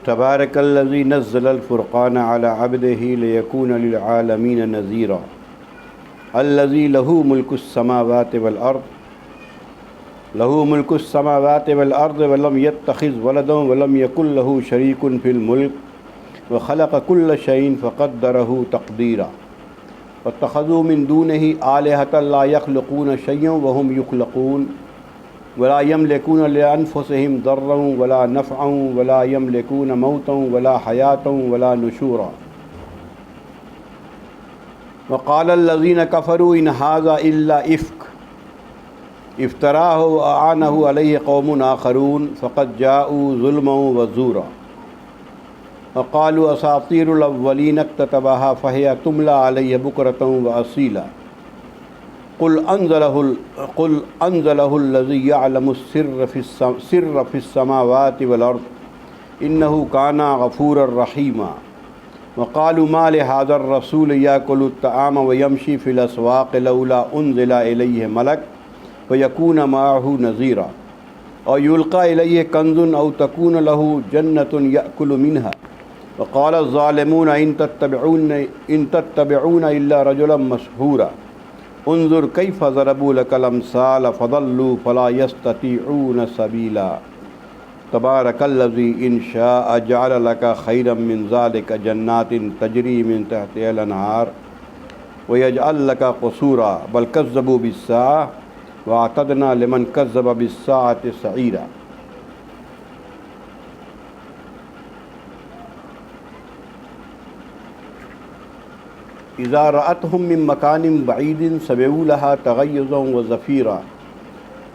تبارک الذی نزل الفرقان علی عبدہ لیکون للعالمین نذیرا الذی لہ ملک السماوات والارض ولم يتخذ ولدا ولم يكن له شریک فی الملک وخلق كل شیء فقدرہ تقدیرا واتخذوا من دونہ آلہۃ لا یخلقون شیئا وهم یخلقون ولا يملكون لأنفسهم ضرا ولا نفعا ولا يملكون موتا ولا حياة ولا نشورا وقال الذين كفروا إن هذا إلا إفك افتراه وأعانه عليه قوم آخرون فقد جاءوا ظلما وزورا وقالوا أساطير الأولين اكتتبها فهي تملى عليه بكرة وأصيلا قل انزلہ الذی یعلم السر فی السماوات والارض انہ کان غفورا رحیما وقالوا ما لهذا الرسول یاکل الطعام ویمشی فی الاسواق لولا انزل الیہ ملک فیکون معه نذیرا او یلقى الیہ کنز او تکون له جنة یأکل منها وقال الظالمون ان تتبعون الا رجلا مسحورا انظر کیف ضربوا لک الامثال فضلوا فلا یستطیعون سبیلا تبارک الذی ان شاء جعل لک خیرا من ذلک جنات تجری من تحتها الانہار ویجعل لک قصورا بل کذبوا بالساعة واعتدنا لمن کذب بالساعة سعیرا۔ اذا رأتهم من مکان بعید سمعوا لها تغیظا وزفیرا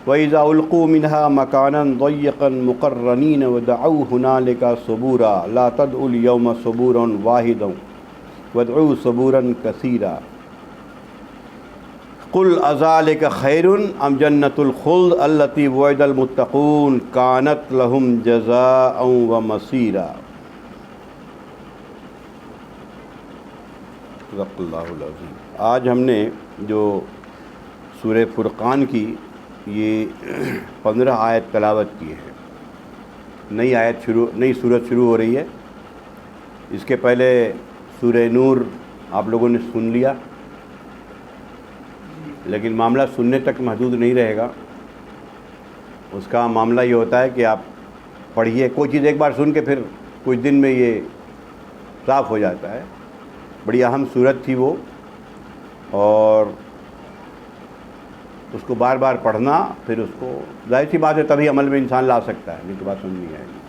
واذا القوا منها مکانا ضیقا مقرنین ودعوا هنالک ثبورا لا تدعوا اليوم ثبورا واحدا وادعوا ثبورا کثیرا قل اذلک خیر ام جنۃ الخلد التی وعد المتقون کانت لهم جزاء ومصیرا۔ صدق اللہ العظیم۔ آج ہم نے جو سورہ فرقان کی یہ 15 آیت تلاوت کی ہے۔ نئی سورت شروع ہو رہی ہے۔ اس کے پہلے سورہ نور آپ لوگوں نے سن لیا، لیکن معاملہ سننے تک محدود نہیں رہے گا۔ اس کا معاملہ یہ ہوتا ہے کہ آپ پڑھیے کوئی چیز ایک بار سن کے پھر کچھ دن میں یہ صاف ہو جاتا ہے۔ بڑی اہم صورت تھی وہ، اور اس کو بار بار پڑھنا، پھر اس کو ظاہر سی بات ہے تبھی عمل میں انسان لا سکتا ہے، نہیں تو بات سمجھ نہیں آئے گی۔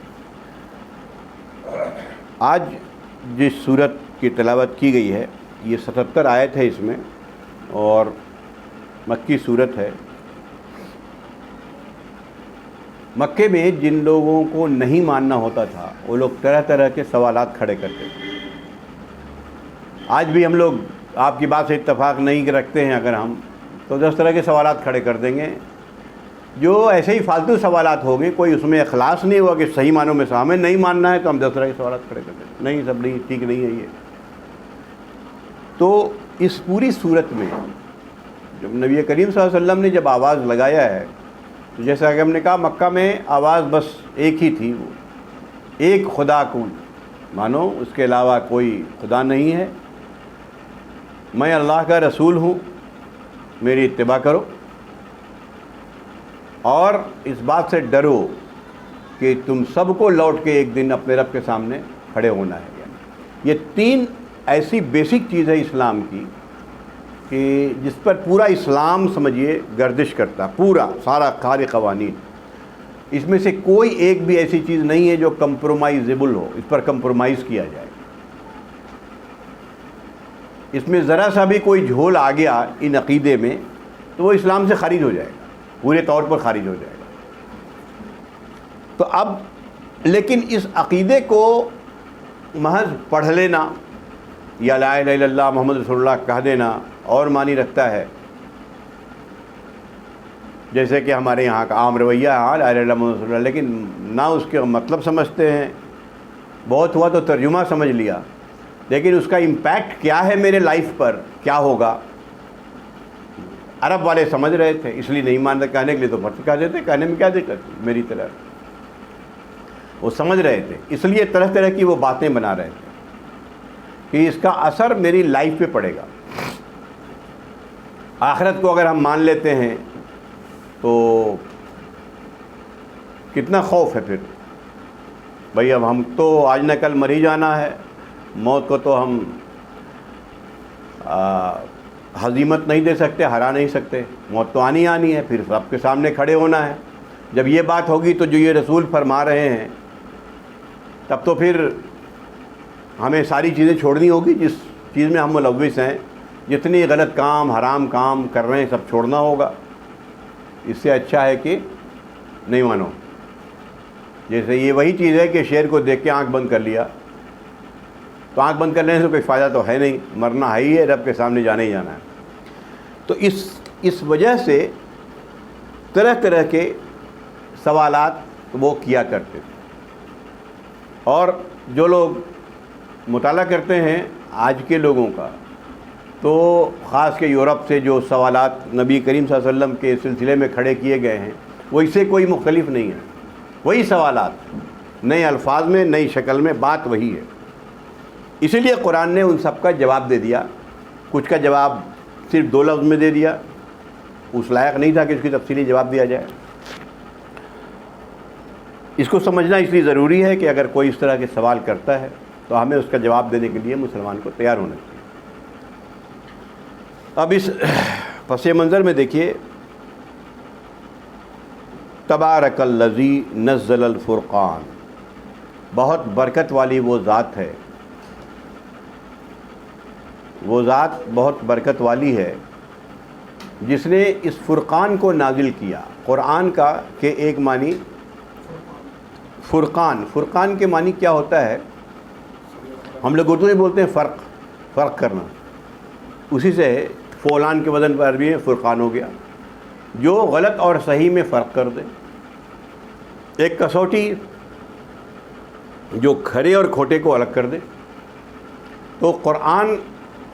آج جس صورت کی تلاوت کی گئی ہے یہ 77 آیت ہے اس میں، اور مکی صورت ہے۔ مکے میں جن لوگوں کو نہیں ماننا ہوتا تھا وہ لوگ طرح طرح کے سوالات کھڑے کرتے تھے۔ آج بھی ہم لوگ آپ کی بات سے اتفاق نہیں رکھتے ہیں اگر ہم تو 10 طرح کے سوالات کھڑے کر دیں گے، جو ایسے ہی فالتو سوالات ہوں گے، کوئی اس میں اخلاص نہیں ہوا کہ صحیح معنوں میں ہمیں نہیں ماننا ہے تو ہم 10 طرح کے سوالات کھڑے کر دیں گے، نہیں سب نہیں ٹھیک نہیں ہے یہ۔ تو اس پوری صورت میں جب نبی کریم صلی اللہ علیہ وسلم نے جب آواز لگایا ہے تو جیسا کہ ہم نے کہا مکہ میں آواز بس ایک ہی تھی، وہ ایک خدا کو مانو، اس کے علاوہ کوئی خدا نہیں ہے، میں اللہ کا رسول ہوں، میری اتباع کرو، اور اس بات سے ڈرو کہ تم سب کو لوٹ کے ایک دن اپنے رب کے سامنے کھڑے ہونا ہے۔ یعنی یہ 3 ایسی بیسک چیز ہے اسلام کی کہ جس پر پورا اسلام سمجھیے گردش کرتا، پورا سارے قوانین، اس میں سے کوئی ایک بھی ایسی چیز نہیں ہے جو کمپرومائزیبل ہو، اس پر کمپرومائز کیا جائے۔ اس میں ذرا سا بھی کوئی جھول آ گیا ان عقیدے میں تو وہ اسلام سے خارج ہو جائے گا، پورے طور پر خارج ہو جائے گا۔ تو اب لیکن اس عقیدے کو محض پڑھ لینا یا لا الہ الا اللہ محمد رسول اللہ کہہ دینا اور معنی رکھتا ہے، جیسے کہ ہمارے یہاں کا عام رویہ ہے لا الہ الا اللہ محمد رسول اللہ، لیکن نہ اس کے مطلب سمجھتے ہیں، بہت ہوا تو ترجمہ سمجھ لیا، لیکن اس کا امپیکٹ کیا ہے میرے لائف پر، کیا ہوگا۔ عرب والے سمجھ رہے تھے اس لیے نہیں مانتے، کہنے کے لیے تو بھرتی کہہ دیتے، کہنے میں کیا دقت میری طرح۔ وہ سمجھ رہے تھے، اس لیے طرح طرح کی وہ باتیں بنا رہے تھے کہ اس کا اثر میری لائف پہ پڑے گا۔ آخرت کو اگر ہم مان لیتے ہیں تو کتنا خوف ہے پھر، بھئی اب ہم تو آج نہ کل مر ہی جانا ہے، موت کو تو ہم ہزیمت نہیں دے سکتے، ہرا نہیں سکتے، موت تو آنی ہے، پھر سب کے سامنے کھڑے ہونا ہے۔ جب یہ بات ہوگی تو جو یہ رسول فرما رہے ہیں تب تو پھر ہمیں ساری چیزیں چھوڑنی ہوگی جس چیز میں ہم ملوث ہیں، جتنی غلط کام حرام کام کر رہے ہیں سب چھوڑنا ہوگا۔ اس سے اچھا ہے کہ نہیں مانو۔ جیسے یہ وہی چیز ہے کہ شیر کو دیکھ کے آنکھ بند کر لیا، تو آنکھ بند کرنے سے کوئی فائدہ تو ہے نہیں، مرنا ہے ہی ہے، رب کے سامنے جانا ہی جانا ہے۔ تو اس وجہ سے طرح طرح کے سوالات وہ کیا کرتے تھے۔ اور جو لوگ مطالعہ کرتے ہیں آج کے لوگوں کا، تو خاص کے یورپ سے جو سوالات نبی کریم صلی اللہ علیہ وسلم کے سلسلے میں کھڑے کیے گئے ہیں وہ اس سے کوئی مختلف نہیں ہے، وہی سوالات نئے الفاظ میں نئی شکل میں، بات وہی ہے۔ اسی لیے قرآن نے ان سب کا جواب دے دیا، کچھ کا جواب صرف 2 لفظ میں دے دیا، اس لائق نہیں تھا کہ اس کی تفصیلی جواب دیا جائے۔ اس کو سمجھنا اس لیے ضروری ہے کہ اگر کوئی اس طرح کے سوال کرتا ہے تو ہمیں اس کا جواب دینے کے لیے مسلمان کو تیار ہونا چاہیے۔ اب اس پس منظر میں دیکھیے، تبارک الذی نزل الفرقان، بہت برکت والی وہ ذات ہے، وہ ذات بہت برکت والی ہے جس نے اس فرقان کو نازل کیا۔ قرآن کا کہ ایک معنی فرقان کے معنی کیا ہوتا ہے؟ ہم لوگ اردو میں بولتے ہیں فرق کرنا، اسی سے فولان کے وزن پر عربی میں فرقان ہو گیا، جو غلط اور صحیح میں فرق کر دے، ایک کسوٹی جو کھرے اور کھوٹے کو الگ کر دے۔ تو قرآن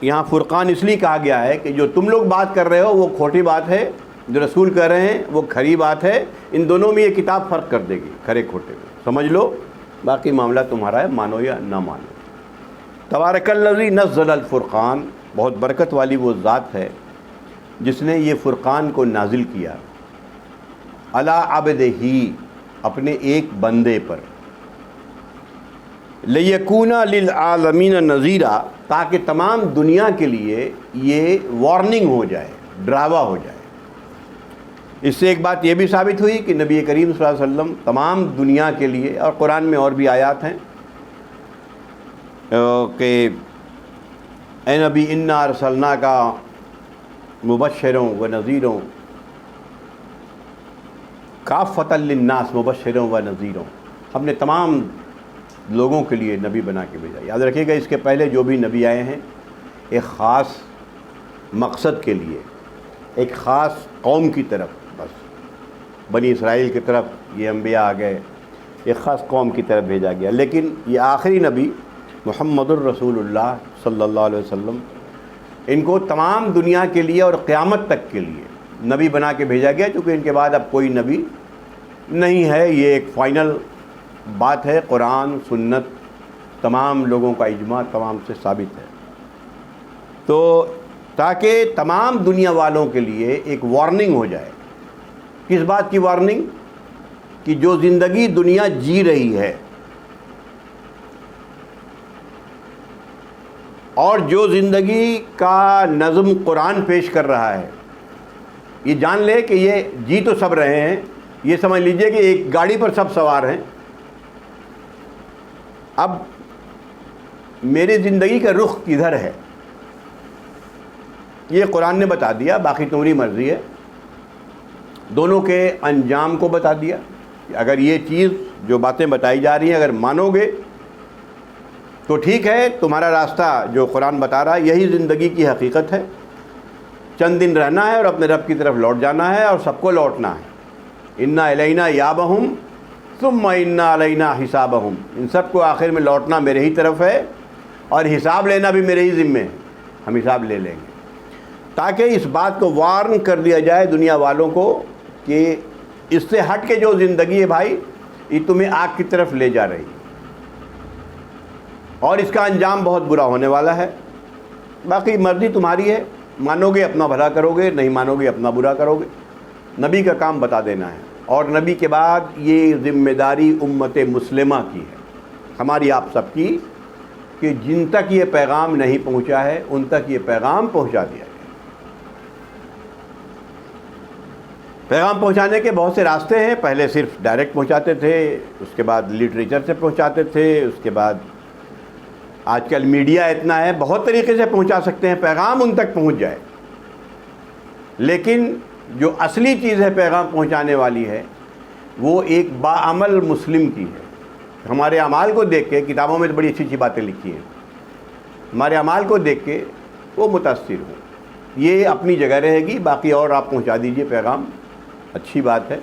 یہاں فرقان اس لیے کہا گیا ہے کہ جو تم لوگ بات کر رہے ہو وہ کھوٹی بات ہے، جو رسول کر رہے ہیں وہ کھری بات ہے، ان دونوں میں یہ کتاب فرق کر دے گی، کھرے کھوٹے میں سمجھ لو، باقی معاملہ تمہارا ہے، مانو یا نہ مانو۔ تبارک الذی نزل الفرقان، بہت برکت والی وہ ذات ہے جس نے یہ فرقان کو نازل کیا، علی عبدہ، اپنے ایک بندے پر، لیکون للعالمین نذیرا، تاکہ تمام دنیا کے لیے یہ وارننگ ہو جائے، ڈراوا ہو جائے۔ اس سے ایک بات یہ بھی ثابت ہوئی کہ نبی کریم صلی اللہ علیہ وسلم تمام دنیا کے لیے، اور قرآن میں اور بھی آیات ہیں کہ اے نبی انا ارسلناک مبشرا و نذیرا کافۃ للناس مبشرا و نذیرا، ہم نے تمام لوگوں کے لیے نبی بنا کے بھیجا۔ یاد رکھیے گا، اس کے پہلے جو بھی نبی آئے ہیں ایک خاص مقصد کے لیے، ایک خاص قوم کی طرف، بس بنی اسرائیل کی طرف یہ انبیاء آ گئے، ایک خاص قوم کی طرف بھیجا گیا۔ لیکن یہ آخری نبی محمد الرسول اللہ صلی اللہ علیہ وسلم، ان کو تمام دنیا کے لیے اور قیامت تک کے لیے نبی بنا کے بھیجا گیا، چونکہ ان کے بعد اب کوئی نبی نہیں ہے۔ یہ ایک فائنل بات ہے، قرآن سنت تمام لوگوں کا اجماع تمام سے ثابت ہے۔ تو تاکہ تمام دنیا والوں کے لیے ایک وارننگ ہو جائے، کس بات کی وارننگ؟ کہ جو زندگی دنیا جی رہی ہے اور جو زندگی کا نظم قرآن پیش کر رہا ہے، یہ جان لے کہ یہ جی تو سب رہے ہیں، یہ سمجھ لیجئے کہ ایک گاڑی پر سب سوار ہیں، اب میری زندگی کا رخ کدھر ہے یہ قرآن نے بتا دیا، باقی تمہاری مرضی ہے۔ دونوں کے انجام کو بتا دیا کہ اگر یہ چیز جو باتیں بتائی جا رہی ہیں اگر مانو گے تو ٹھیک ہے، تمہارا راستہ جو قرآن بتا رہا ہے یہی زندگی کی حقیقت ہے، چند دن رہنا ہے اور اپنے رب کی طرف لوٹ جانا ہے اور سب کو لوٹنا ہے۔ انا الینا یابہم ثم انا علینا حسابہم، ان سب کو آخر میں لوٹنا میرے ہی طرف ہے اور حساب لینا بھی میرے ہی ذمے ہے، ہم حساب لے لیں گے۔ تاکہ اس بات کو وارن کر دیا جائے دنیا والوں کو کہ اس سے ہٹ کے جو زندگی ہے بھائی، یہ تمہیں آگ کی طرف لے جا رہی ہے اور اس کا انجام بہت برا ہونے والا ہے. باقی مرضی تمہاری ہے، مانو گے اپنا بھلا کرو گے، نہیں مانو گے اپنا برا کرو گے. نبی کا کام بتا دینا ہے، اور نبی کے بعد یہ ذمہ داری امت مسلمہ کی ہے، ہماری آپ سب کی، کہ جن تک یہ پیغام نہیں پہنچا ہے ان تک یہ پیغام پہنچا دیا جائے. پیغام پہنچانے کے بہت سے راستے ہیں. پہلے صرف ڈائریکٹ پہنچاتے تھے، اس کے بعد لٹریچر سے پہنچاتے تھے، اس کے بعد آج کل میڈیا اتنا ہے، بہت طریقے سے پہنچا سکتے ہیں، پیغام ان تک پہنچ جائے. لیکن جو اصلی چیز ہے پیغام پہنچانے والی ہے وہ ایک باعمل مسلم کی ہے. ہمارے اعمال کو دیکھ کے، کتابوں میں تو بڑی اچھی اچھی باتیں لکھی ہیں، ہمارے اعمال کو دیکھ کے وہ متاثر ہوں. یہ اپنی جگہ رہے گی، باقی اور آپ پہنچا دیجئے پیغام، اچھی بات ہے.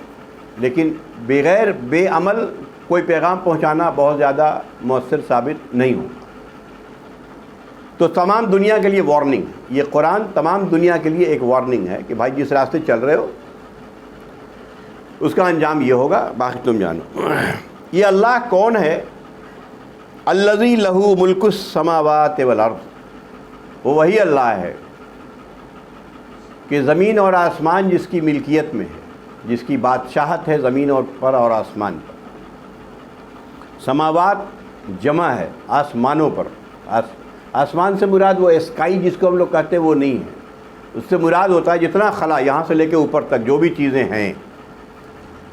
لیکن بغیر بے عمل کوئی پیغام پہنچانا بہت زیادہ مؤثر ثابت نہیں ہوگا. تو تمام دنیا کے لیے وارننگ، یہ قرآن تمام دنیا کے لیے ایک وارننگ ہے کہ بھائی جس راستے چل رہے ہو اس کا انجام یہ ہوگا، باقی تم جانو. یہ اللہ کون ہے؟ الذی لہ ملک السماوات والارض، وہ وہی اللہ ہے کہ زمین اور آسمان جس کی ملکیت میں ہے، جس کی بادشاہت ہے زمین اور پر اور آسمان پر. سماوات جمع ہے آسمانوں پر. آسمان سے مراد وہ اسکائی جس کو ہم لوگ کہتے ہیں وہ نہیں ہے، اس سے مراد ہوتا ہے جتنا خلا یہاں سے لے کے اوپر تک جو بھی چیزیں ہیں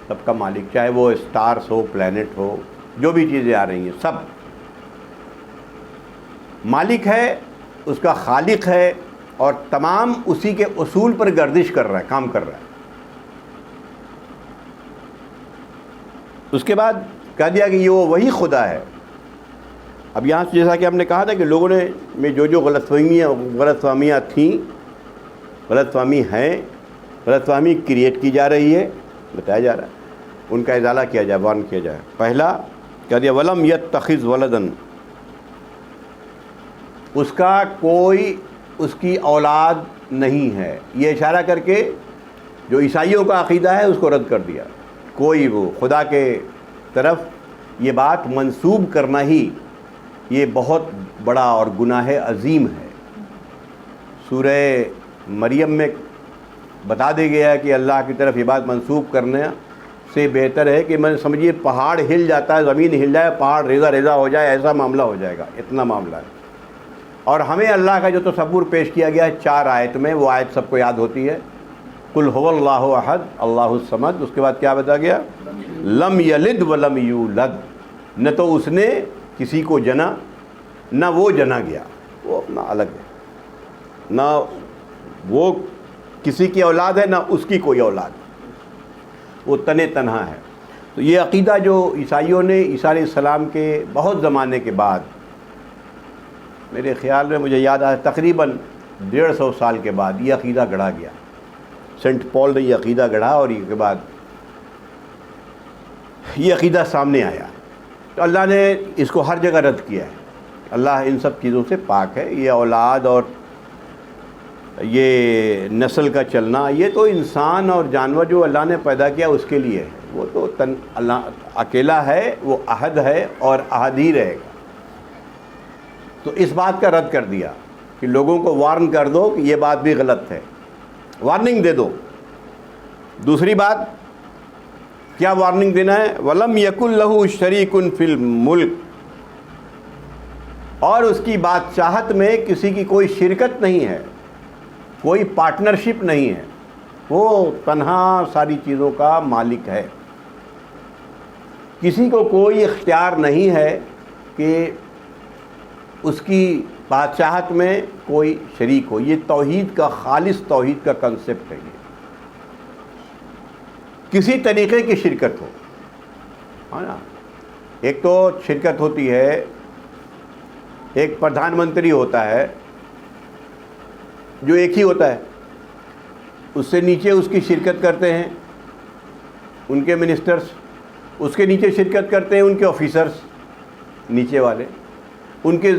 سب کا مالک، چاہے وہ اسٹارز ہو، پلینٹ ہو، جو بھی چیزیں آ رہی ہیں سب مالک ہے، اس کا خالق ہے، اور تمام اسی کے اصول پر گردش کر رہا ہے، کام کر رہا ہے. اس کے بعد کہہ دیا کہ یہ وہی خدا ہے. اب یہاں سے جیسا کہ ہم نے کہا تھا کہ لوگوں نے میں جو غلط فہمیاں تھیں، غلط فہمی ہیں، غلط فہمی کریٹ کی جا رہی ہے، بتایا جا رہا ہے، ان کا ازالہ کیا جائے، وارن کیا جائے. پہلا کہہ دیا ولم یتخذ ولدن، اس کا کوئی اس کی اولاد نہیں ہے. یہ اشارہ کر کے جو عیسائیوں کا عقیدہ ہے اس کو رد کر دیا. کوئی وہ خدا کے طرف یہ بات منسوب کرنا ہی یہ بہت بڑا اور گناہ عظیم ہے. سورہ مریم میں بتا دیا گیا کہ اللہ کی طرف یہ بات منسوب کرنے سے بہتر ہے کہ میں سمجھیے پہاڑ ہل جاتا ہے، زمین ہل جائے، پہاڑ ریزہ ریزہ ہو جائے، ایسا معاملہ ہو جائے گا، اتنا معاملہ ہے. اور ہمیں اللہ کا جو تصور پیش کیا گیا ہے 4 آیت میں، وہ آیت سب کو یاد ہوتی ہے، قل هو اللہ احد اللہ الصمد. اس کے بعد کیا بتا گیا؟ لم یلد ولم یولد، نہ تو اس نے کسی کو جنا نہ وہ جنا گیا، وہ اپنا الگ ہے، نہ وہ کسی کی اولاد ہے نہ اس کی کوئی اولاد، وہ تنہا ہے. تو یہ عقیدہ جو عیسائیوں نے عیسیٰ علیہ السلام کے بہت زمانے کے بعد، میرے خیال میں مجھے یاد آیا تقریباً 150 سال کے بعد یہ عقیدہ گڑھا گیا. سینٹ پال نے یہ عقیدہ گڑھا اور اس کے بعد یہ عقیدہ سامنے آیا. تو اللہ نے اس کو ہر جگہ رد کیا ہے. اللہ ان سب چیزوں سے پاک ہے. یہ اولاد اور یہ نسل کا چلنا یہ تو انسان اور جانور جو اللہ نے پیدا کیا اس کے لیے ہے. وہ تو اللہ اکیلا ہے، وہ احد ہے اور احد ہی رہے گا. تو اس بات کا رد کر دیا کہ لوگوں کو وارن کر دو کہ یہ بات بھی غلط ہے، وارننگ دے دو. دوسری بات کیا وارننگ دینا ہے؟ وَلَمْ يَكُنْ لَهُ شَرِيكٌ فِي الْمُلْكِ، اور اس کی بادشاہت میں کسی کی کوئی شرکت نہیں ہے، کوئی پارٹنرشپ نہیں ہے، وہ تنہا ساری چیزوں کا مالک ہے. کسی کو کوئی اختیار نہیں ہے کہ اس کی بادشاہت میں کوئی شریک ہو. یہ توحید کا، خالص توحید کا کنسپٹ ہے. یہ کسی طریقے کی شرکت ہو، ہے نا. ایک تو شرکت ہوتی ہے، ایک پردھان منتری ہوتا ہے جو ایک ہی ہوتا ہے، اس سے نیچے اس کی شرکت کرتے ہیں ان کے منسٹرز، اس کے نیچے شرکت کرتے ہیں ان کے آفیسرز نیچے والے، ان کے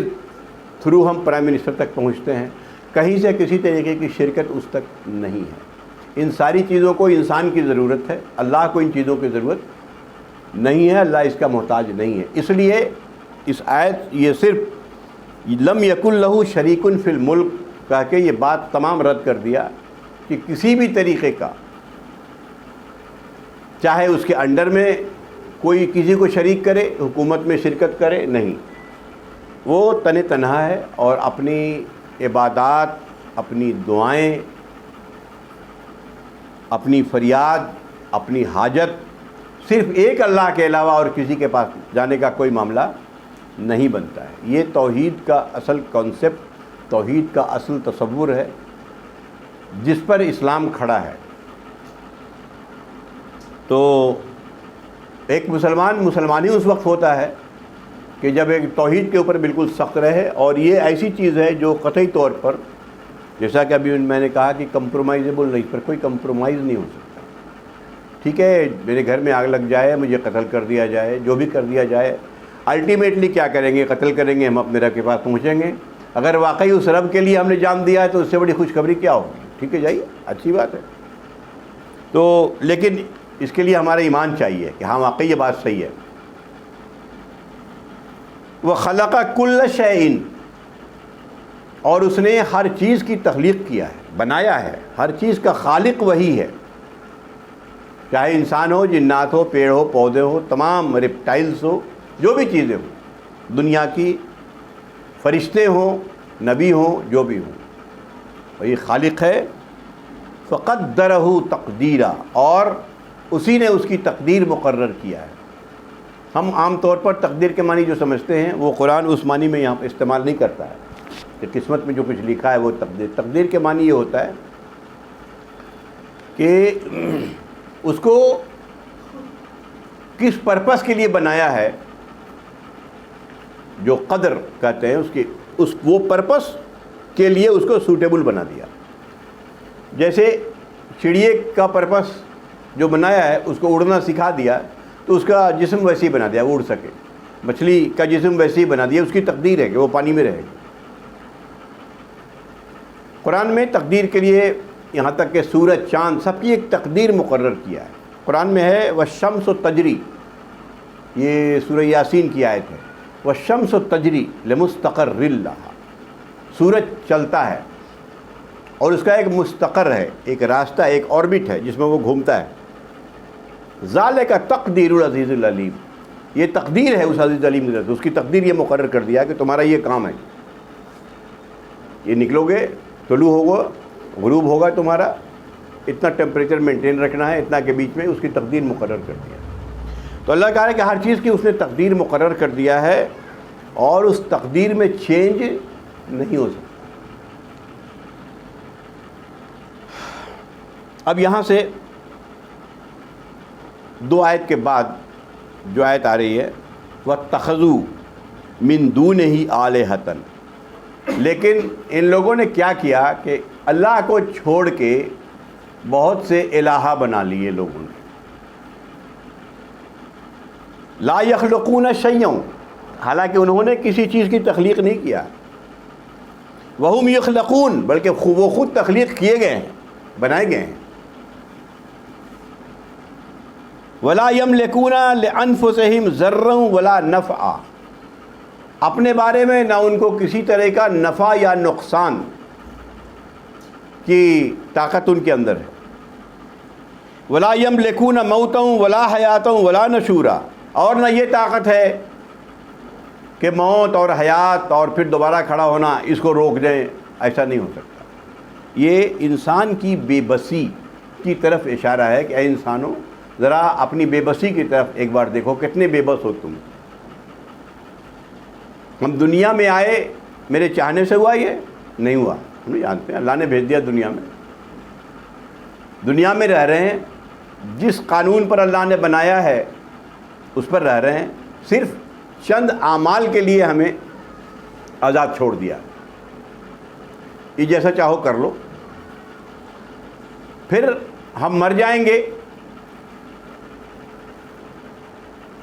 تھرو ہم پرائم منسٹر تک پہنچتے ہیں. کہیں سے کسی طریقے کی شرکت اس تک نہیں ہے. ان ساری چیزوں کو انسان کی ضرورت ہے، اللہ کو ان چیزوں کی ضرورت نہیں ہے, اللہ اس کا محتاج نہیں ہے. اس لیے اس آیت یہ صرف لم یکن لہ شریک فی الملک کہہ کے یہ بات تمام رد کر دیا کہ کسی بھی طریقے کا, چاہے اس کے انڈر میں کوئی کسی کو شریک کرے, حکومت میں شرکت کرے, نہیں, وہ تنہا ہے اور اپنی عبادات, اپنی دعائیں, اپنی فریاد, اپنی حاجت صرف ایک اللہ کے علاوہ اور کسی کے پاس جانے کا کوئی معاملہ نہیں بنتا ہے. یہ توحید کا اصل کانسیپٹ, توحید کا اصل تصور ہے جس پر اسلام کھڑا ہے. تو ایک مسلمان ہی اس وقت ہوتا ہے کہ جب ایک توحید کے اوپر بالکل سخت رہے, اور یہ ایسی چیز ہے جو قطعی طور پر, جیسا کہ ابھی میں نے کہا کہ کمپرومائزیبل نہیں, پر کوئی کمپرومائز نہیں ہو سکتا. ٹھیک ہے, میرے گھر میں آگ لگ جائے, مجھے قتل کر دیا جائے, جو بھی کر دیا جائے, الٹیمیٹلی کیا کریں گے؟ قتل کریں گے, ہم اپنے رب کے پاس پہنچیں گے. اگر واقعی اس رب کے لیے ہم نے جان دیا ہے تو اس سے بڑی خوشخبری کیا ہوگی؟ ٹھیک ہے, جائیے, اچھی بات ہے. تو لیکن اس کے لیے ہمارا ایمان چاہیے کہ ہاں واقعی یہ بات صحیح ہے. وَخَلَقَ كُلَّ شَيْءٍ, اور اس نے ہر چیز کی تخلیق کیا ہے, بنایا ہے. ہر چیز کا خالق وہی ہے, چاہے انسان ہو, جنات ہو, پیڑ ہو, پودے ہو, تمام ریپٹائلز ہو, جو بھی چیزیں ہوں دنیا کی, فرشتے ہوں, نبی ہوں, جو بھی ہوں, وہی خالق ہے. فَقَدَّرَهُ تَقْدِيرًا, اور اسی نے اس کی تقدیر مقرر کیا ہے. ہم عام طور پر تقدیر کے معنی جو سمجھتے ہیں وہ قرآن اس معنی میں یہاں استعمال نہیں کرتا ہے کہ قسمت میں جو کچھ لکھا ہے وہ تقدیر. تقدیر کے معنی یہ ہوتا ہے کہ اس کو کس پرپس کے لیے بنایا ہے, جو قدر کہتے ہیں وہ پرپس کے لیے اس کو سوٹیبل بنا دیا. جیسے چڑیے کا پرپس جو بنایا ہے اس کو اڑنا سکھا دیا تو اس کا جسم ویسے ہی بنا دیا وہ اڑ سکے. مچھلی کا جسم ویسے ہی بنا دیا, اس کی تقدیر ہے کہ وہ پانی میں رہے گی. قرآن میں تقدیر کے لیے یہاں تک کہ سورج, چاند, سب کی ایک تقدیر مقرر کیا ہے. قرآن میں ہے وَالشَّمْسُ تَجْرِي, یہ سورہ یاسین کی آیت ہے. وَالشَّمْسُ تَجْرِي لِمُسْتَقَرٍّ لَهَا, سورج چلتا ہے اور اس کا ایک مستقر ہے, ایک راستہ, ایک آربٹ ہے جس میں وہ گھومتا ہے. ذَلِكَ تَقْدِيرُ الْعَزِيزِ الْعَلِيمِ, یہ تقدیر ہے اس عزیز علیم نے, اس کی تقدیر یہ مقرر کر دیا کہ تمہارا یہ کام ہے, یہ نکلو گے, طلوع ہوگا, غروب ہوگا تمہارا, اتنا ٹیمپریچر مینٹین رکھنا ہے, اتنا کے بیچ میں, اس کی تقدیر مقرر کر دیا. تو اللہ کہہ رہا ہے کہ ہر چیز کی اس نے تقدیر مقرر کر دیا ہے اور اس تقدیر میں چینج نہیں ہو سکتا. اب یہاں سے دو آیت کے بعد جو آیت آ رہی ہے وَاتَّخَذُوا مِن دُونِهِ آلِهَةً, لیکن ان لوگوں نے کیا کیا کہ اللہ کو چھوڑ کے بہت سے الہہ بنا لیے لوگوں نے. لا يخلقون شيئا, حالانکہ انہوں نے کسی چیز کی تخلیق نہیں کیا. وهم يخلقون, بلکہ وہ خود تخلیق کیے گئے ہیں, بنائے گئے ہیں. ولا يملكون لانفسهم ضرا ولا نفعا, اپنے بارے میں نہ ان کو کسی طرح کا نفع یا نقصان کی طاقت ان کے اندر ہے. ولا يملكون موتا ولا حیاتا ولا نشورا, اور نہ یہ طاقت ہے کہ موت اور حیات اور پھر دوبارہ کھڑا ہونا اس کو روک دیں, ایسا نہیں ہو سکتا. یہ انسان کی بے بسی کی طرف اشارہ ہے کہ اے انسانوں ذرا اپنی بے بسی کی طرف ایک بار دیکھو, کتنے بے بس ہو تم. ہم دنیا میں آئے میرے چاہنے سے ہوا, یہ نہیں ہوا, ہم جانتے ہیں اللہ نے بھیج دیا دنیا میں رہ رہے ہیں, جس قانون پر اللہ نے بنایا ہے اس پر رہ رہے ہیں, صرف چند اعمال کے لیے ہمیں آزاد چھوڑ دیا. یہ جیسا چاہو کر لو, پھر ہم مر جائیں گے,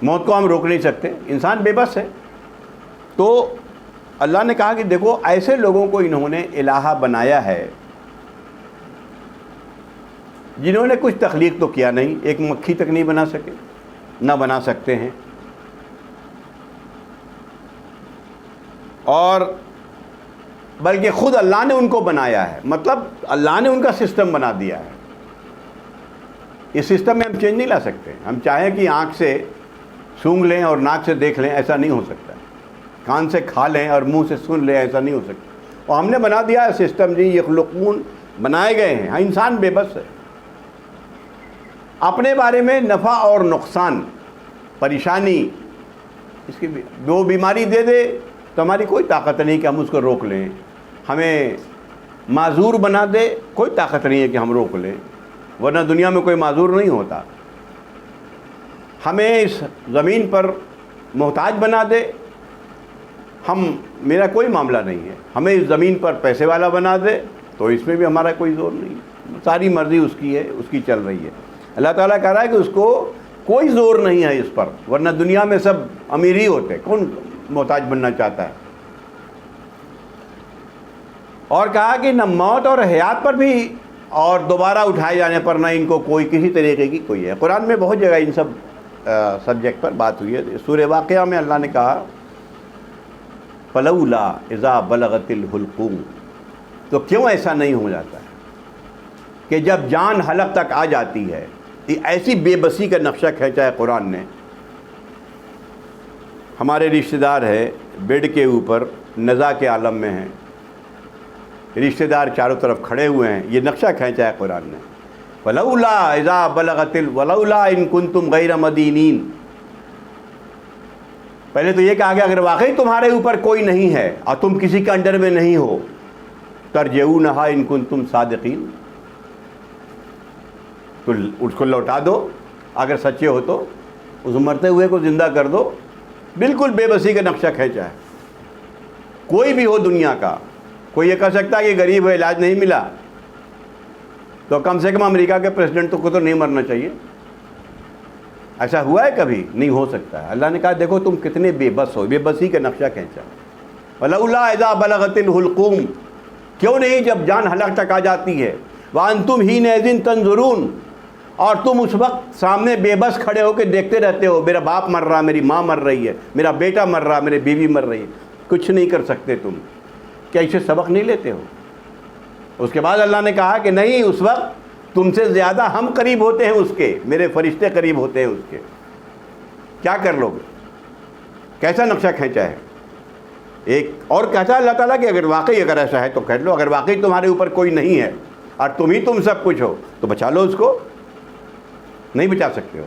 موت کو ہم روک نہیں سکتے, انسان بے بس ہے. تو اللہ نے کہا کہ دیکھو ایسے لوگوں کو انہوں نے الہہ بنایا ہے جنہوں نے کچھ تخلیق تو کیا نہیں, ایک مکھی تک نہیں بنا سکے, نہ بنا سکتے ہیں، اور بلکہ خود اللہ نے ان کو بنایا ہے، مطلب اللہ نے ان کا سسٹم بنا دیا ہے۔ اس سسٹم میں ہم چینج نہیں لا سکتے۔ ہم چاہیں کہ آنکھ سے سونگھ لیں اور ناک سے دیکھ لیں، ایسا نہیں ہو سکتا۔ کان سے کھا لیں اور منہ سے سن لیں، ایسا نہیں ہو سکتا۔ اور ہم نے بنا دیا ہے سسٹم، جی یخلقون بنائے گئے ہیں۔ ہاں، انسان بے بس ہے، اپنے بارے میں نفع اور نقصان، پریشانی، اس کی وہ بیماری دے دے تو ہماری کوئی طاقت نہیں کہ ہم اس کو روک لیں، ہمیں معذور بنا دے، کوئی طاقت نہیں ہے کہ ہم روک لیں، ورنہ دنیا میں کوئی معذور نہیں ہوتا۔ ہمیں اس زمین پر محتاج بنا دے، میرا کوئی معاملہ نہیں ہے۔ ہمیں اس زمین پر پیسے والا بنا دے تو اس میں بھی ہمارا کوئی زور نہیں ہے، ساری مرضی اس کی ہے، اس کی چل رہی ہے۔ اللہ تعالیٰ کہہ رہا ہے کہ اس کو کوئی زور نہیں ہے اس پر، ورنہ دنیا میں سب امیر ہی ہوتے، کون محتاج بننا چاہتا ہے۔ اور کہا کہ نہ موت اور حیات پر بھی اور دوبارہ اٹھائے جانے پر نہ ان کو کوئی کسی طریقے کی کوئی ہے۔ قرآن میں بہت جگہ ان سب سبجیکٹ پر بات ہوئی ہے۔ سورہ واقعہ میں اللہ نے کہا فلولا اذا بلغت الحلقوم، تو کیوں ایسا نہیں ہو جاتا ہے کہ جب جان حلق تک آ جاتی ہے؟ یہ ایسی بے بسی کا نقشہ کھینچا ہے قرآن نے۔ ہمارے رشتہ دار ہے بیڈ کے اوپر نزا کے عالم میں ہیں، رشتہ دار چاروں طرف کھڑے ہوئے ہیں، یہ نقشہ کھینچا ہے قرآن نے۔ فلولا اذا بلغت ولولا ان کنتم غیر مدینین، پہلے تو یہ کہا کہ اگر واقعی تمہارے اوپر کوئی نہیں ہے اور تم کسی کے انڈر میں نہیں ہو، ترجعونہا ان کنتم صادقین، تو اس کو لوٹا دو اگر سچے ہو تو، اس مرتے ہوئے کو زندہ کر دو۔ بالکل بے بسی کا نقشہ کھینچا ہے۔ کوئی بھی ہو دنیا کا، کوئی یہ کہہ سکتا ہے کہ غریب ہے علاج نہیں ملا، تو کم سے کم امریکہ کے پریزیڈنٹ کو تو نہیں مرنا چاہیے۔ ایسا ہوا ہے کبھی؟ نہیں ہو سکتا ہے۔ اللہ نے کہا دیکھو تم کتنے بے بس ہو، بے بسی کا نقشہ کھینچا۔ ولولا اذا بلغت الحلقوم، کیوں نہیں جب جان حلق تک آ جاتی ہے، وانتم حینئذ تنظرون، اور تم اس وقت سامنے بے بس کھڑے ہو کے دیکھتے رہتے ہو، میرا باپ مر رہا، میری ماں مر رہی ہے، میرا بیٹا مر رہا، میری بیوی مر رہی ہے، کچھ نہیں کر سکتے تم، کیا اسے سبق نہیں لیتے ہو؟ اس کے بعد اللہ نے کہا کہ نہیں، اس وقت تم سے زیادہ ہم قریب ہوتے ہیں اس کے، میرے فرشتے قریب ہوتے ہیں اس کے، کیا کر لو گے؟ کیسا نقشہ کھینچا ہے۔ ایک اور کہتا ہے اللہ تعالیٰ کہ اگر ایسا ہے تو کہہ لو، اگر واقعی تمہارے اوپر کوئی نہیں ہے اور تم سب کچھ ہو تو بچا لو اس کو، نہیں بچا سکتے ہو۔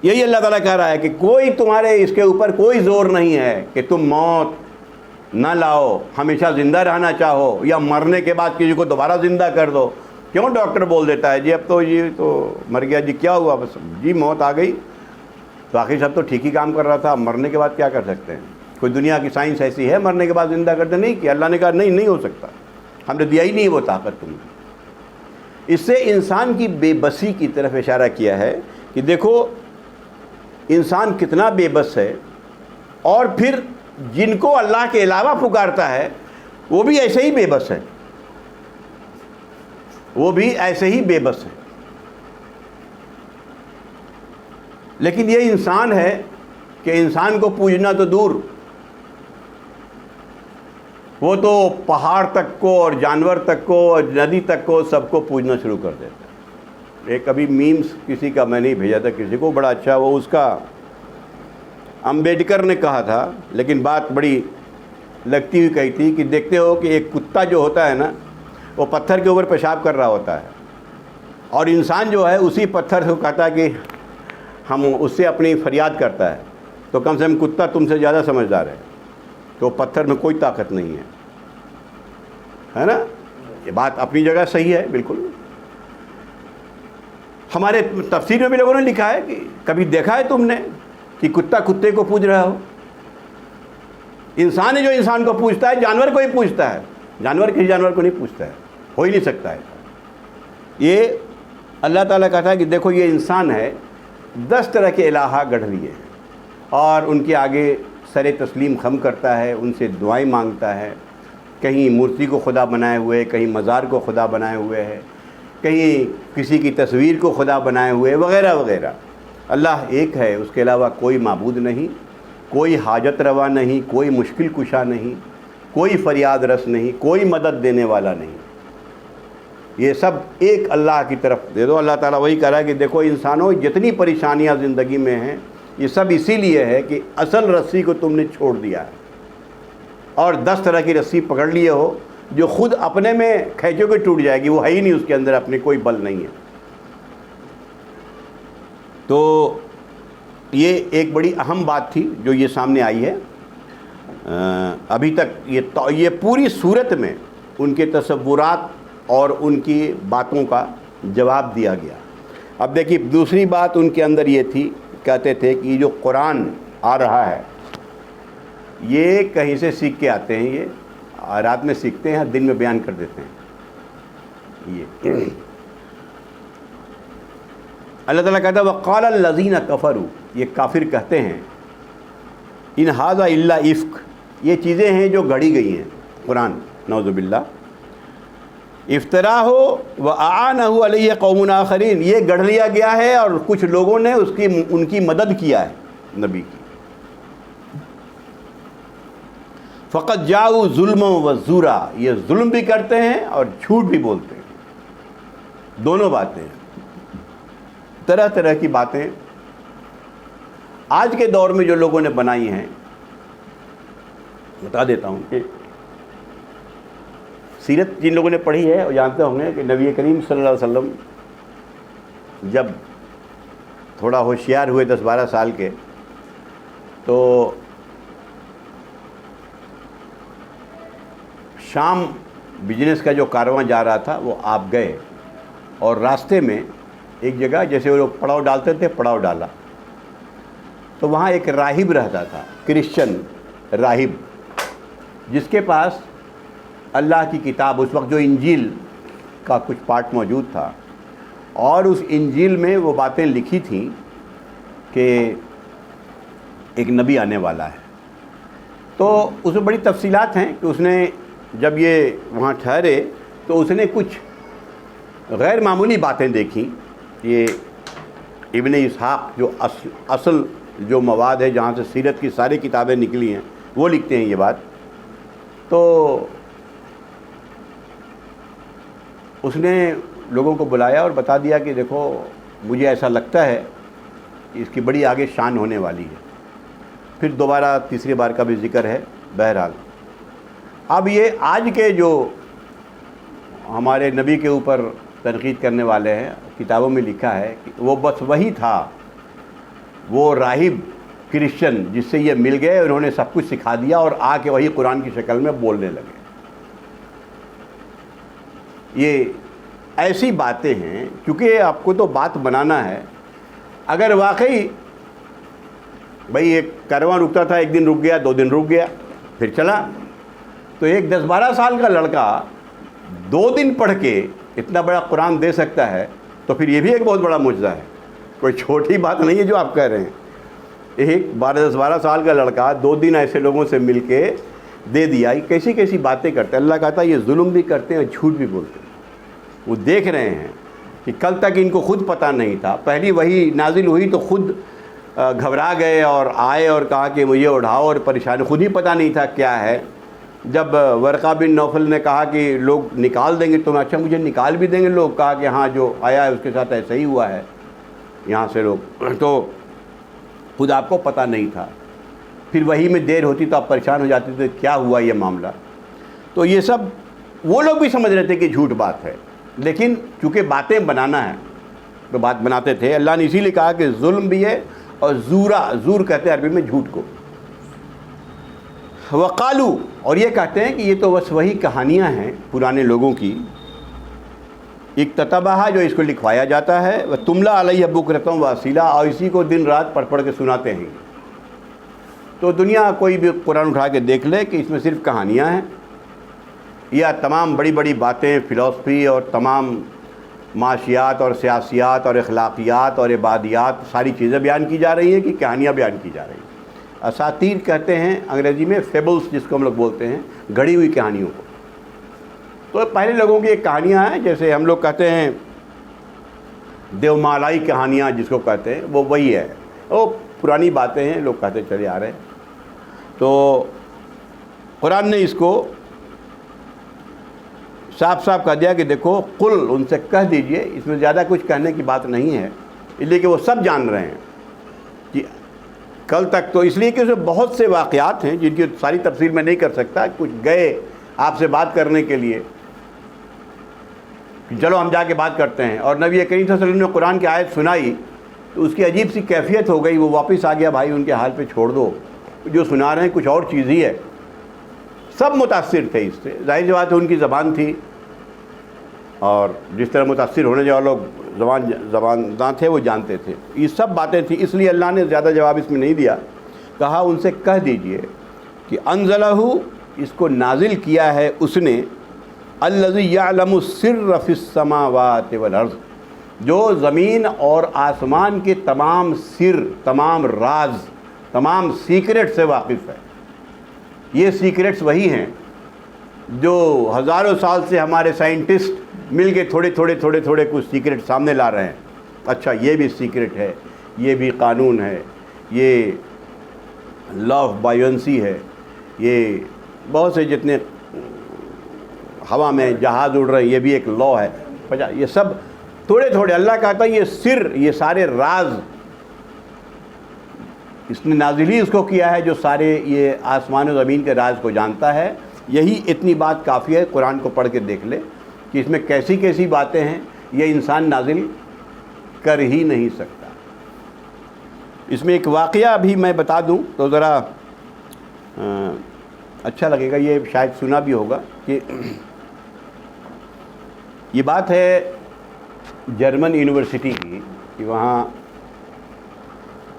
یہی اللہ تعالیٰ کہہ رہا ہے کہ کوئی تمہارے اس کے اوپر کوئی زور نہیں ہے کہ تم موت نہ لاؤ، ہمیشہ زندہ رہنا چاہو، یا مرنے کے بعد کسی کو دوبارہ زندہ کر دو۔ کیوں ڈاکٹر بول دیتا ہے جی اب تو یہ تو مر گیا جی، کیا ہوا، بس جی موت آ گئی، باقی سب تو ٹھیک ہی کام کر رہا تھا، مرنے کے بعد کیا کر سکتے ہیں؟ کوئی دنیا کی سائنس ایسی ہے مرنے کے بعد زندہ کرتے؟ نہیں کیا۔ اللہ نے کہا نہیں ہو سکتا، ہم نے دیا ہی نہیں وہ طاقت تمہیں۔ اس سے انسان کی بے بسی کی طرف اشارہ کیا ہے کہ دیکھو انسان کتنا بے بس ہے، اور پھر جن کو اللہ کے علاوہ پکارتا ہے وہ بھی ایسے ہی بے بس ہے، وہ بھی ایسے ہی بے بس ہے۔ لیکن یہ انسان ہے کہ انسان کو پوجنا تو دور، وہ تو پہاڑ تک کو اور جانور تک کو اور ندی تک کو سب کو پوجنا شروع کر دیتا ہے۔ ایک ابھی میمز کسی کا میں نے بھیجا تھا کسی کو، بڑا اچھا، وہ اس کا امبیڈکر نے کہا تھا، لیکن بات بڑی لگتی ہوئی کہی تھی کہ دیکھتے ہو کہ ایک کتا جو ہوتا ہے نا، وہ پتھر کے اوپر پیشاب کر رہا ہوتا ہے، اور انسان جو ہے اسی پتھر سے کہتا ہے کہ ہم اس سے اپنی فریاد کرتا ہے، تو کم سے کم کتا تم سے زیادہ سمجھدار ہے، تو پتھر میں کوئی طاقت نہیں ہے نا۔ یہ بات اپنی جگہ صحیح ہے بالکل۔ ہمارے تفسیر میں بھی لوگوں نے لکھا ہے کہ کبھی دیکھا ہے تم نے کہ کتا کتے کو پوج رہا ہو؟ انسان ہے جو انسان کو پوجتا ہے، جانور کو ہی پوجتا ہے، جانور کسی جانور کو نہیں پوجتا ہے، ہو ہی نہیں سکتا ہے۔ یہ اللہ تعالیٰ کہتا ہے کہ دیکھو یہ انسان ہے، 10 طرح کے الہا گڑھ لیے ہیں، اور ان کے آگے سر تسلیم خم کرتا ہے، ان سے دعائیں مانگتا ہے، کہیں مورتی کو خدا بنائے ہوئے، کہیں مزار کو خدا بنائے ہوئے ہے، کہیں کسی کی تصویر کو خدا بنائے ہوئے، وغیرہ وغیرہ۔ اللہ ایک ہے، اس کے علاوہ کوئی معبود نہیں، کوئی حاجت روا نہیں، کوئی مشکل کشا نہیں، کوئی فریاد رس نہیں، کوئی مدد دینے والا نہیں، یہ سب ایک اللہ کی طرف دے دو۔ اللہ تعالیٰ وہی کہہ رہا ہے کہ دیکھو انسانوں، جتنی پریشانیاں زندگی میں ہیں یہ سب اسی لیے ہے کہ اصل رسی کو تم نے چھوڑ دیا ہے اور 10 طرح کی رسی پکڑ لیے ہو جو خود اپنے میں کھینچو کے ٹوٹ جائے گی، وہ ہے ہی نہیں، اس کے اندر اپنے کوئی بل نہیں ہے۔ تو یہ ایک بڑی اہم بات تھی جو یہ سامنے آئی ہے۔ ابھی تک یہ پوری صورت میں ان کے تصورات اور ان کی باتوں کا جواب دیا گیا۔ اب دیکھیے دوسری بات ان کے اندر یہ تھی، کہتے تھے کہ یہ جو قرآن آ رہا ہے یہ کہیں سے سیکھ کے آتے ہیں، یہ رات میں سیکھتے ہیں، دن میں بیان کر دیتے ہیں۔ یہ اللہ تعالیٰ کہتا ہے وَقَالَ الَّذِينَ كَفَرُوا، یہ کافر کہتے ہیں ان ھذا الا افک، یہ چیزیں ہیں جو گھڑی گئی ہیں، قرآن نعوذ باللہ، افطراہ وَأَعَانَهُ عَلَيْهِ قَوْمٌ آخَرِينَ، یہ گڑھ لیا گیا ہے اور کچھ لوگوں نے ان کی مدد کیا ہے نبی کی۔ فَقَدْ جَاءُوا ظُلْمًا وَزُورًا، یہ ظلم بھی کرتے ہیں اور جھوٹ بھی بولتے ہیں، دونوں باتیں ہیں، طرح طرح کی باتیں آج کے دور میں جو لوگوں نے بنائی ہیں۔ بتا دیتا ہوں کہ سیرت جن لوگوں نے پڑھی ہے وہ جانتے ہوں گے کہ نبی کریم صلی اللہ علیہ وسلم جب تھوڑا ہوشیار ہوئے 10-12 سال کے، تو شام بزنس کا جو کارواں جا رہا تھا وہ آپ گئے، اور راستے میں ایک جگہ جیسے وہ لوگ پڑاؤ ڈالتے تھے، پڑاؤ ڈالا تو وہاں ایک راہب رہتا تھا، کرسچن راہب، جس کے پاس اللہ کی کتاب، اس وقت جو انجیل کا کچھ پارٹ موجود تھا، اور اس انجیل میں وہ باتیں لکھی تھیں کہ ایک نبی آنے والا ہے۔ تو اس میں بڑی تفصیلات ہیں کہ اس نے جب یہ وہاں ٹھہرے تو اس نے کچھ غیر معمولی باتیں دیکھیں۔ یہ ابن اسحاق جو اصل جو مواد ہے جہاں سے سیرت کی ساری کتابیں نکلی ہیں وہ لکھتے ہیں یہ بات۔ تو اس نے لوگوں کو بلایا اور بتا دیا کہ دیکھو مجھے ایسا لگتا ہے کہ اس کی بڑی آگے شان ہونے والی ہے۔ پھر دوبارہ تیسری بار کا بھی ذکر ہے۔ بہرحال اب یہ آج کے جو ہمارے نبی کے اوپر تنقید کرنے والے ہیں، کتابوں میں لکھا ہے کہ وہ بس وہی تھا، وہ راہب کرسچن جس سے یہ مل گئے، انہوں نے سب کچھ سکھا دیا اور آ کے وہی قرآن کی شکل میں بولنے لگے۔ یہ ایسی باتیں ہیں، کیونکہ آپ کو تو بات بنانا ہے۔ اگر واقعی بھائی ایک کارواں رکتا تھا، ایک دن رک گیا، 2 دن رک گیا، پھر چلا، تو ایک 10-12 سال کا لڑکا 2 دن پڑھ کے اتنا بڑا قرآن دے سکتا ہے، تو پھر یہ بھی ایک بہت بڑا معجزہ ہے، کوئی چھوٹی بات نہیں ہے جو آپ کہہ رہے ہیں۔ ایک 10-12 سال کا لڑکا 2 دن ایسے لوگوں سے مل کے دے دیا، یہ کیسی کیسی باتیں کرتے ہیں۔ اللہ کہتا ہے یہ ظلم بھی کرتے ہیں، جھوٹ بھی بولتے ہیں۔ وہ دیکھ رہے ہیں کہ کل تک ان کو خود پتہ نہیں تھا، پہلی وہی نازل ہوئی تو خود گھبرا گئے اور آئے اور کہا کہ مجھے اڑھاؤ، اور پریشانی، خود ہی پتہ نہیں تھا کیا ہے۔ جب ورقہ بن نوفل نے کہا کہ لوگ نکال دیں گے تمہیں، اچھا مجھے نکال بھی دیں گے لوگ، کہا کہ ہاں جو آیا ہے اس کے ساتھ ایسا ہی ہوا ہے یہاں سے لوگ، تو خود آپ کو پتہ نہیں تھا۔ پھر وہی میں دیر ہوتی تو آپ پریشان ہو جاتے تھے کیا ہوا یہ معاملہ۔ تو یہ سب وہ لوگ بھی سمجھ رہے تھے کہ جھوٹ بات ہے، لیکن چونکہ باتیں بنانا ہے تو بات بناتے تھے۔ اللہ نے اسی لیے کہا کہ ظلم بھی ہے، اور زور کہتے ہیں عربی میں جھوٹ کو۔ وقالو، اور یہ کہتے ہیں کہ یہ تو بس وہی کہانیاں ہیں پرانے لوگوں کی، اکتتبہ جو اس کو لکھوایا جاتا ہے، وہ تملا علیہ بکرۃ واصیلا، اور اسی کو دن رات پڑھ کے سناتے ہیں۔ تو دنیا کوئی بھی قرآن اٹھا کے دیکھ لے کہ اس میں صرف کہانیاں ہیں، یا تمام بڑی بڑی باتیں، فلسفی اور تمام معاشیات اور سیاسیات اور اخلاقیات اور عبادیات، ساری چیزیں بیان کی جا رہی ہیں کہ کہانیاں بیان کی جا رہی ہیں۔ اساطیر کہتے ہیں انگریزی میں، فیبلز جس کو ہم لوگ بولتے ہیں، گھڑی ہوئی کہانیوں کو۔ تو پہلے لوگوں کی ایک کہانیاں ہیں، جیسے ہم لوگ کہتے ہیں دیومالائی کہانیاں جس کو کہتے ہیں وہ وہی ہے، وہ پرانی باتیں ہیں، لوگ کہتے چلے آ رہے ہیں۔ تو قرآن نے اس کو صاف صاف کہہ دیا کہ دیکھو قل، ان سے کہہ دیجئے، اس میں زیادہ کچھ کہنے کی بات نہیں ہے، اس لیے کہ وہ سب جان رہے ہیں کہ کل تک تو، اس لیے کہ اس میں بہت سے واقعات ہیں جن کی ساری تفصیل میں نہیں کر سکتا، کچھ گئے آپ سے بات کرنے کے لیے، چلو ہم جا کے بات کرتے ہیں، اور نبی کریم صلی اللہ علیہ وسلم نے قرآن کی آیت سنائی تو اس کی عجیب سی کیفیت ہو گئی، وہ واپس آ گیا، بھائی ان کے حال پہ چھوڑ دو، جو سنا رہے ہیں کچھ اور چیز ہی ہے۔ سب متاثر تھے اس سے، ظاہر سی بات ہے ان کی زبان تھی، اور جس طرح متاثر ہونے جو لوگ زبانداں تھے وہ جانتے تھے، یہ سب باتیں تھیں، اس لیے اللہ نے زیادہ جواب اس میں نہیں دیا، کہا ان سے کہہ دیجئے کہ انزلہ، اس کو نازل کیا ہے اس نے، الذی یعلم السر فی السماوات والارض، جو زمین اور آسمان کے تمام سر، تمام راز، تمام سیکرٹ سے واقف ہے۔ یہ سیکرٹس وہی ہیں جو ہزاروں سال سے ہمارے سائنٹسٹ مل کے تھوڑے تھوڑے کچھ سیکرٹ سامنے لا رہے ہیں۔ اچھا یہ بھی سیکرٹ ہے، یہ بھی قانون ہے، یہ لا آف بایونسی ہے، یہ بہت سے جتنے ہوا میں جہاز اڑ رہے ہیں یہ بھی ایک لا ہے، یہ سب تھوڑے اللہ کہتا ہے یہ سر، یہ سارے راز اس نے نازل ہی اس کو کیا ہے جو سارے یہ آسمان و زمین کے راز کو جانتا ہے۔ یہی اتنی بات کافی ہے، قرآن کو پڑھ کے دیکھ لے کہ اس میں کیسی کیسی باتیں ہیں، یہ انسان نازل کر ہی نہیں سکتا۔ اس میں ایک واقعہ بھی میں بتا دوں تو ذرا اچھا لگے گا، یہ شاید سنا بھی ہوگا کہ یہ بات ہے جرمن یونیورسٹی کی، کہ وہاں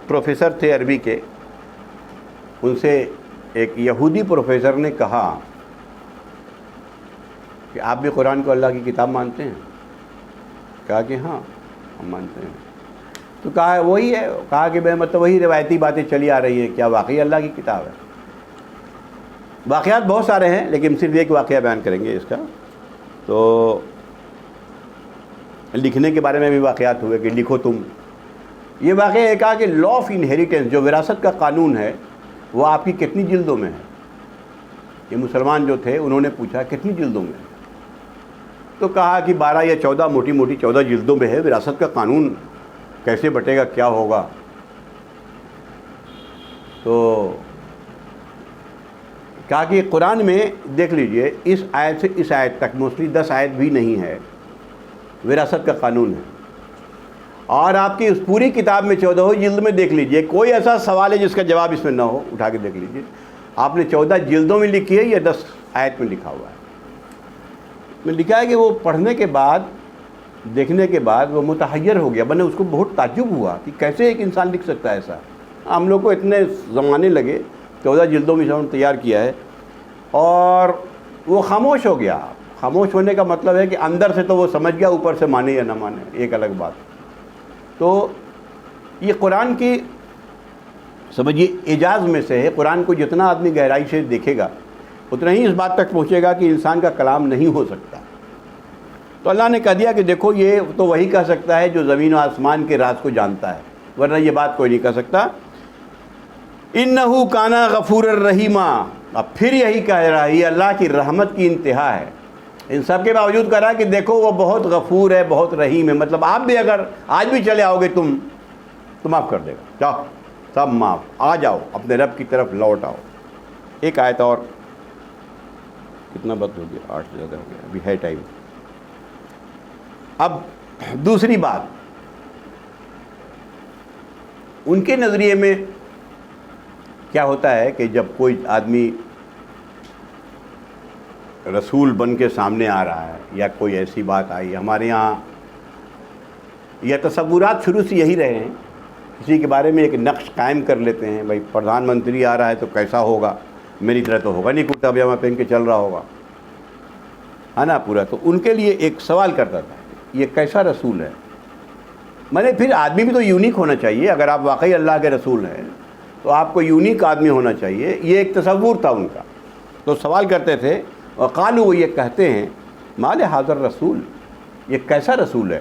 پروفیسر تھے عربی کے، ان سے ایک یہودی پروفیسر نے کہا کہ آپ بھی قرآن کو اللہ کی کتاب مانتے ہیں؟ کہا کہ ہاں ہم مانتے ہیں۔ تو کہا وہی ہے، کہا کہ بھائی مطلب وہی روایتی باتیں چلی آ رہی ہیں، کیا واقعی اللہ کی کتاب ہے؟ واقعات بہت سارے ہیں لیکن صرف ایک واقعہ بیان کریں گے اس کا۔ تو لکھنے کے بارے میں بھی واقعات ہوئے کہ لکھو تم، یہ واقعہ یہ کہا کہ لا آف انہیریٹنس جو وراثت کا قانون ہے وہ آپ کی کتنی جلدوں میں ہے؟ یہ مسلمان جو تھے انہوں نے پوچھا کتنی جلدوں میں ہے؟ تو کہا کہ 12 یا 14، موٹی 14 جلدوں میں ہے، وراثت کا قانون کیسے بٹے گا، کیا ہوگا؟ تو کہا کہ قرآن میں دیکھ لیجئے اس آیت سے اس آیت تک موسٹلی 10 آیت بھی نہیں ہے، وراثت کا قانون ہے، اور آپ کی اس پوری کتاب میں 14 جلد میں دیکھ لیجئے کوئی ایسا سوال ہے جس کا جواب اس میں نہ ہو، اٹھا کے دیکھ لیجئے، آپ نے 14 جلدوں میں لکھی ہے یا 10 آیت میں لکھا ہوا ہے؟ میں لکھا ہے کہ وہ پڑھنے کے بعد، دیکھنے کے بعد وہ متحیر ہو گیا، اس کو بہت تعجب ہوا کہ کیسے ایک انسان لکھ سکتا ہے ایسا۔ ہم لوگ کو اتنے زمانے لگے، 14 جلدوں میں انہوں نے تیار کیا ہے، اور وہ خاموش ہو گیا۔ خاموش ہونے کا مطلب ہے کہ اندر سے تو وہ سمجھ گیا، اوپر سے مانے یا نہ مانے ایک الگ بات۔ تو یہ قرآن کی سمجھیے اعجاز میں سے ہے، قرآن کو جتنا آدمی گہرائی سے دیکھے گا اتنا ہی اس بات تک پہنچے گا کہ انسان کا کلام نہیں ہو سکتا۔ تو اللہ نے کہہ دیا کہ دیکھو یہ تو وہی کہہ سکتا ہے جو زمین و آسمان کے راز کو جانتا ہے، ورنہ یہ بات کوئی نہیں کہہ سکتا۔ انہو کانا غفور الرحیمہ، اب پھر یہی کہہ رہا ہے، یہ اللہ کی رحمت کی انتہا ہے۔ ان سب کے باوجود کہہ رہا ہے کہ دیکھو وہ بہت غفور ہے، بہت رحیم ہے، مطلب آپ بھی اگر آج بھی چلے آؤ گے تم تو معاف کر دے گا، جاؤ سب معاف، آ جاؤ اپنے رب کی طرف لوٹ آؤ۔ ایک آیت اور، کتنا وقت ہو گیا؟ 8 سے زیادہ ہو گیا، ابھی ہے ٹائم۔ اب دوسری بات، ان کے نظریے میں کیا ہوتا ہے کہ جب کوئی آدمی رسول بن کے سامنے آ رہا ہے یا کوئی ایسی بات آئی، ہمارے یہاں یہ تصورات شروع سے یہی رہے ہیں، کسی کے بارے میں ایک نقش قائم کر لیتے ہیں، بھائی پردھان منتری آ رہا ہے تو کیسا ہوگا، میری طرح تو ہوگا نہیں، کرتا پاجامہ پہن کے چل رہا ہوگا، ہے نا پورا۔ تو ان کے لیے ایک سوال کرتا تھا، یہ کیسا رسول ہے؟ میں نے پھر آدمی بھی تو یونیک ہونا چاہیے، اگر آپ واقعی اللہ کے رسول ہیں تو آپ کو یونیک آدمی ہونا چاہیے، یہ ایک تصور تھا ان کا۔ تو سوال کرتے تھے، وقالو، وہ یہ کہتے ہیں، مال حاضر رسول، یہ کیسا رسول ہے؟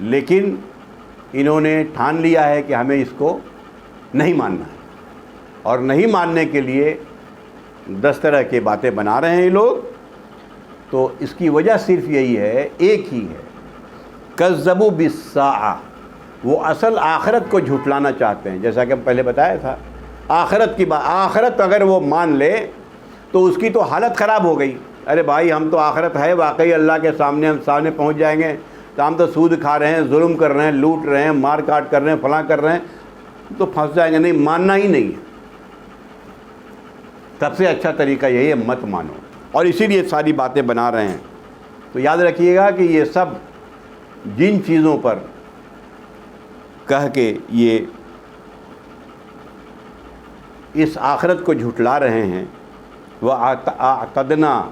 لیکن انہوں نے ٹھان لیا ہے کہ ہمیں اس کو نہیں ماننا ہے، اور نہیں ماننے کے لیے 10 طرح کے باتیں بنا رہے ہیں یہ لوگ۔ تو اس کی وجہ صرف یہی ہے، ایک ہی ہے، کذبوا بالساعہ، وہ اصل آخرت کو جھٹلانا چاہتے ہیں۔ جیسا کہ ہم پہلے بتایا تھا، آخرت کی آخرت اگر وہ مان لے تو اس کی تو حالت خراب ہو گئی۔ ارے بھائی، ہم تو آخرت ہے واقعی اللہ کے سامنے، ہم سامنے پہنچ جائیں گے تو ہم تو سود کھا رہے ہیں، ظلم کر رہے ہیں، لوٹ رہے ہیں، مار کاٹ کر رہے ہیں، فلاں کر رہے ہیں، تو پھنس جائیں گے۔ نہیں، ماننا ہی نہیں ہے۔ سب سے اچھا طریقہ یہی ہے، مت مانو، اور اسی لیے ساری باتیں بنا رہے ہیں۔ تو یاد رکھیے گا کہ یہ سب جن چیزوں پر کہہ کے یہ اس آخرت کو جھٹلا رہے ہیں، وَأَعْتَدْنَا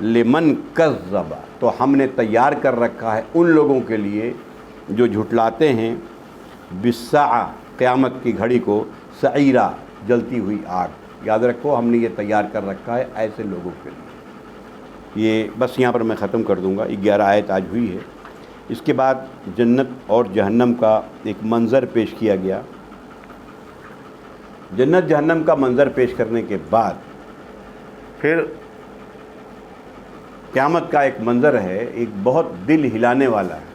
لِمَنْ كَذَّبَ، تو ہم نے تیار کر رکھا ہے ان لوگوں کے لیے جو جھٹلاتے ہیں، بِالسَّاعَةِ، قیامت کی گھڑی کو، سعیرہ، جلتی ہوئی آگ۔ یاد رکھو، ہم نے یہ تیار کر رکھا ہے ایسے لوگوں کے لیے۔ یہ بس یہاں پر میں ختم کر دوں گا، 11 آیت آج ہوئی ہے۔ اس کے بعد جنت اور جہنم کا ایک منظر پیش کیا گیا۔ جنت جہنم کا منظر پیش کرنے کے بعد پھر قیامت کا ایک منظر ہے، ایک بہت دل ہلانے والا ہے۔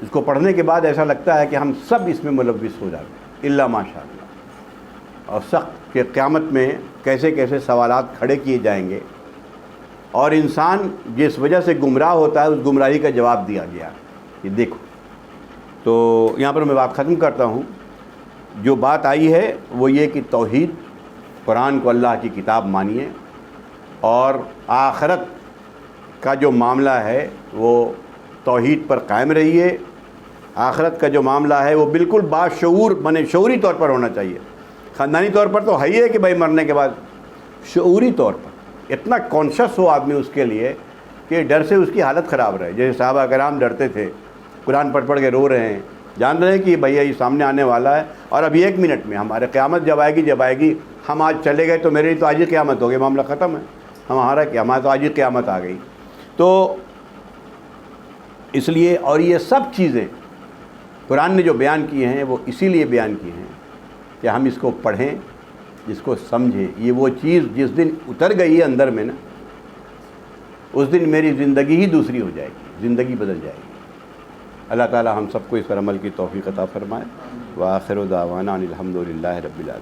اس کو پڑھنے کے بعد ایسا لگتا ہے کہ ہم سب اس میں ملوث ہو جاتے ہیں، الا ماشاء اللہ۔ اور سخت کہ قیامت میں کیسے کیسے سوالات کھڑے کیے جائیں گے، اور انسان جس وجہ سے گمراہ ہوتا ہے اس گمراہی کا جواب دیا گیا۔ یہ دیکھو، تو یہاں پر میں بات ختم کرتا ہوں۔ جو بات آئی ہے وہ یہ کہ توحید، قرآن کو اللہ کی کتاب مانیے، اور آخرت کا جو معاملہ ہے وہ توحید پر قائم رہیے۔ آخرت کا جو معاملہ ہے وہ بالکل باشعور، شعوری طور پر ہونا چاہیے۔ خاندانی طور پر تو ہے ہی ہے کہ بھائی مرنے کے بعد، شعوری طور پر اتنا کانشس ہو آدمی اس کے لیے کہ ڈر سے اس کی حالت خراب رہے۔ جیسے صحابہ کرام ڈرتے تھے، قرآن پڑھ پڑھ کے رو رہے ہیں، جان رہے ہیں کہ بھیا یہ سامنے آنے والا ہے، اور ابھی 1 منٹ میں ہمارے قیامت جب آئے گی، ہم آج چلے گئے تو میرے لیے تو آج ہی قیامت ہو گئی، معاملہ ختم ہے، ہمارا کیا، ہمارا تو آج ہی قیامت آ گئی۔ تو اس لیے، اور یہ سب چیزیں قرآن نے جو بیان کی ہیں وہ اسی لیے بیان کی ہیں کہ ہم اس کو پڑھیں، اس کو سمجھیں۔ یہ وہ چیز جس دن اتر گئی ہے اندر میں نا، اس دن میری زندگی ہی دوسری ہو جائے گی، زندگی بدل جائے گی۔ اللہ تعالی ہم سب کو اس پر عمل کی توفیق عطا فرمائے۔ وآخر دعوانا ان الحمد للہ رب العالمین۔